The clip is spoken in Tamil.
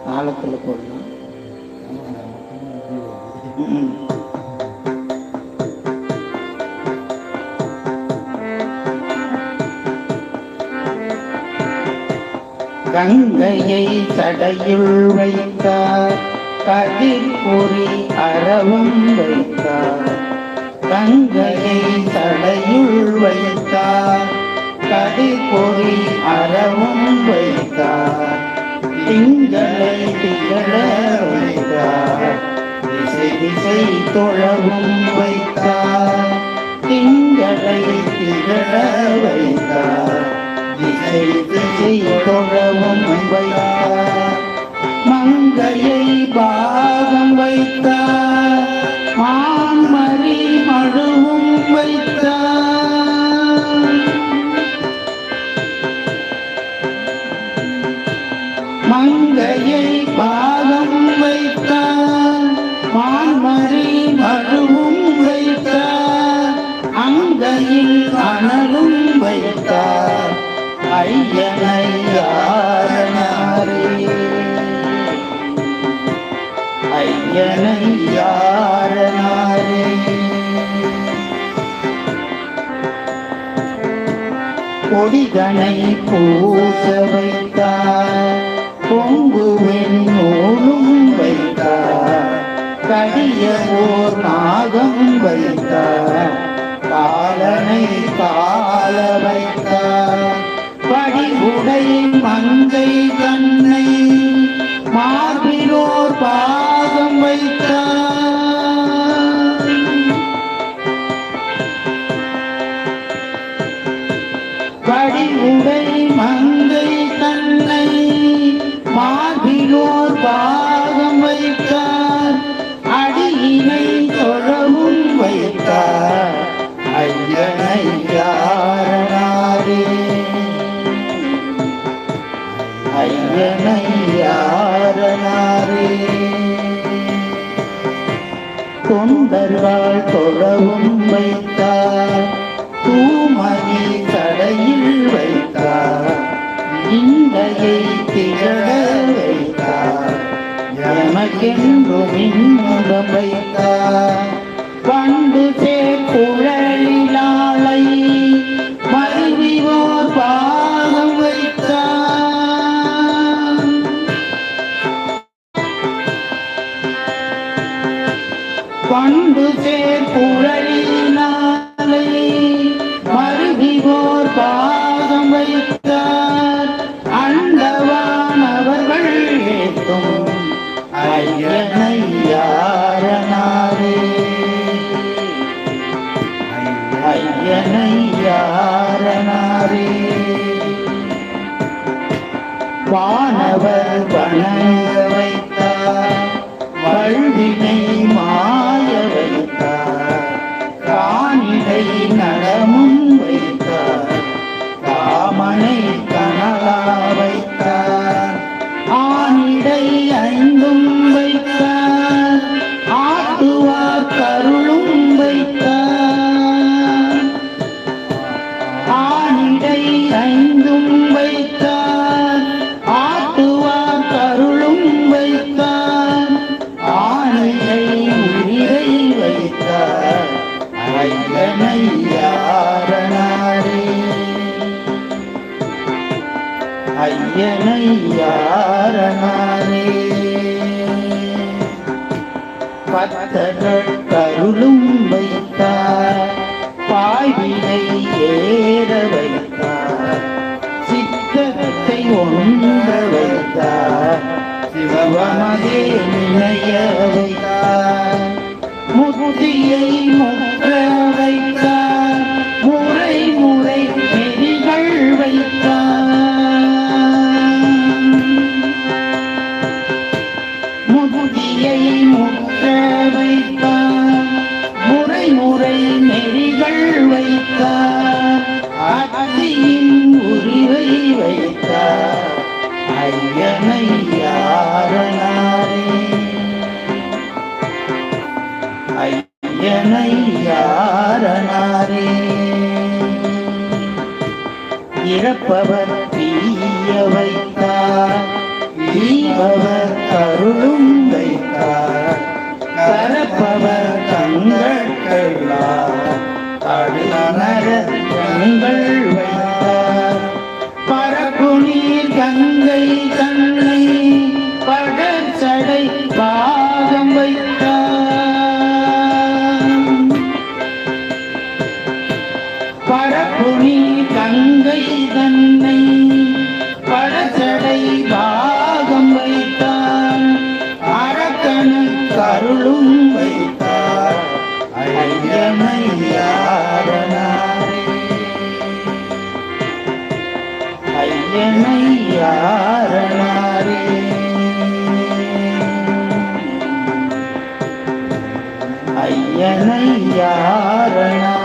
காலத்துல போடலாம். கங்கையை சடையுள் வைத்தார், கதிர் பொறி அறவும் வைத்தார். கங்கையை சடையுள் வைத்தார், கதிர் பொறி அறவும் வைத்தார். திங்களை திகழ வைத்தார், திசை திசை தொழவும் வைத்தார். திங்களை திகழ வைத்தார், திசை திசை தொழவும் வைத்தார். மங்கையை பாகம் வைத்தார், மான்மரி மழுவும் வைத்தார். மங்கையை பாகம் வைத்தார், மான்மரி மழுவும் வைத்தார். அங்கையில் அனலும் வைத்தார், ஐயனை யாரனாரே, ஐயனை யாரனாரே. கொடிதனை பூச வைத்தார், பொங்குவின் நூலும் வைத்தார். கடிய ஓர் நாகம் வைத்தார், காலனை கால வைத்தார். படிவுடை மங்கை கண்ணை மார்பிலோர் பாகம் வைத்தார். படிவுடை மங்கை கண்ணை மார்பிலோர் பாகம் வைத்தார். அடியினை தொழவும் வைத்தார், ஐயனை யாரனாரே, ஐயனை யாரனாரே. தொண்டர்கள் தொழவும் வைத்தார், தூமணி சடையில் வைத்தார். இந்தையை திகழ வைத்தார், எமக்கென்றும் இன்பம் வைத்தார். பண்டு சேக்குழலிலாளை மருவிவோர் பாகம் வைத்தார். பண்டு சேக்குழலிலாளை மருவிவோர் பாகம் வைத்தார். அண்டவானவர்கள் ஏத்தும் ஐயனை யாரனாரே, ஐயனை யாரனாரே. வானவர் வணங்க வைத்தார், வல்வினை மாய வைத்தார். காணிடை நலமும் வைத்தார், காமனை கனலா வைத்தார். ஆனிடை ஐந்தும் வைத்தார், ஆட்டுவார் கருளும் வைத்தார். ஆனிடை ஐந்தும் வைத்தார், ஆட்டுவார் கருளும் வைத்தார். ஆனிடை உயிரை வைத்தார், ஐயனை யாரனாரே, ஐயனை யாரனாரே. பத்தர்கள் கருளும் வைத்தார், பாய்வினை ஏற வைத்தார். சித்தத்தை ஒன்ற வைத்தார், சிவமதே நினைய வைத்தார். முத்தியை முற்ற வைத்தார், முறை முறை நெறிகள் வைத்தார். முத்தியை முற்ற வைத்தார், முறை முறை நெறிகள் வைத்தார். அத்தியின் உரிவை வைத்தார், ஐயனை யாரனாரே, ஐயனை யாரனாரே. இறப்பவர் தீய வைத்தார், ஈபவர் தன்னை படச்சடை பாகம் வைத்தான். பரப்புனி கங்கை தன்னை படச்சடை பாகம் வைத்தான். அரக்கனுக்கு அருளும் வைத்தார் ஐயனையாரனாரே. ஐயனையாரனாரே. ஐயனையாரனாரே.